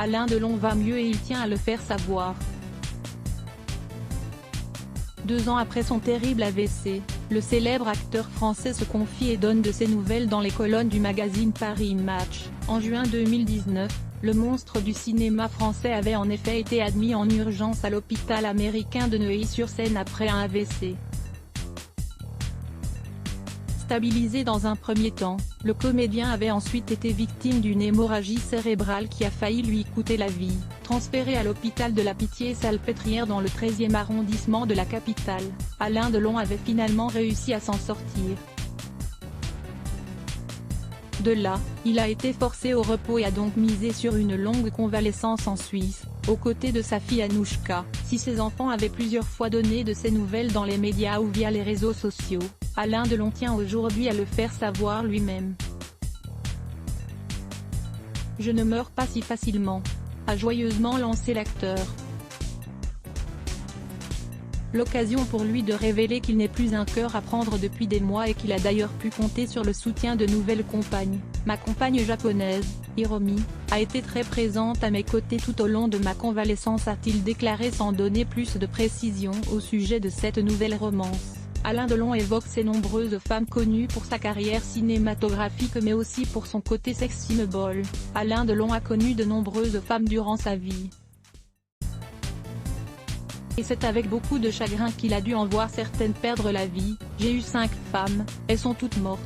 Alain Delon va mieux et il tient à le faire savoir. 2 ans après son terrible AVC, le célèbre acteur français se confie et donne de ses nouvelles dans les colonnes du magazine Paris Match. En juin 2019, le monstre du cinéma français avait en effet été admis en urgence à l'hôpital américain de Neuilly-sur-Seine après un AVC. Stabilisé dans un premier temps, le comédien avait ensuite été victime d'une hémorragie cérébrale qui a failli lui coûter la vie. Transféré à l'hôpital de la Pitié-Salpêtrière dans le 13e arrondissement de la capitale, Alain Delon avait finalement réussi à s'en sortir. De là, il a été forcé au repos et a donc misé sur une longue convalescence en Suisse, aux côtés de sa fille Anouchka. Si ses enfants avaient plusieurs fois donné de ses nouvelles dans les médias ou via les réseaux sociaux, Alain Delon tient aujourd'hui à le faire savoir lui-même. « Je ne meurs pas si facilement », a joyeusement lancé l'acteur. L'occasion pour lui de révéler qu'il n'est plus un cœur à prendre depuis des mois et qu'il a d'ailleurs pu compter sur le soutien de nouvelles compagnes. « Ma compagne japonaise, Hiromi, a été très présente à mes côtés tout au long de ma convalescence », a-t-il déclaré sans donner plus de précisions au sujet de cette nouvelle romance. Alain Delon évoque ses nombreuses femmes connues pour sa carrière cinématographique mais aussi pour son côté sex symbol. Alain Delon a connu de nombreuses femmes durant sa vie. Et c'est avec beaucoup de chagrin qu'il a dû en voir certaines perdre la vie. « J'ai eu 5 femmes, elles sont toutes mortes.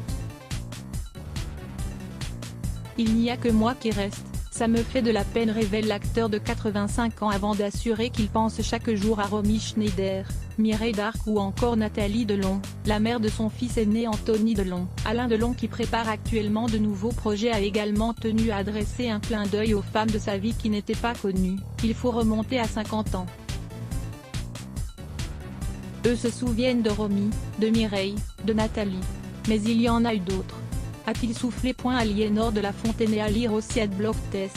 Il n'y a que moi qui reste, ça me fait de la peine », révèle l'acteur de 85 ans avant d'assurer qu'il pense chaque jour à Romy Schneider, Mireille Darc ou encore Nathalie Delon, la mère de son fils aîné Anthony Delon. Alain Delon, qui prépare actuellement de nouveaux projets, a également tenu à adresser un clin d'œil aux femmes de sa vie qui n'étaient pas connues. Il faut remonter à 50 ans. Eux se souviennent de Romy, de Mireille, de Nathalie. Mais il y en a eu d'autres. A-t-il soufflé. Aliénor de la Fontaine et à lire aussi Adblock Test.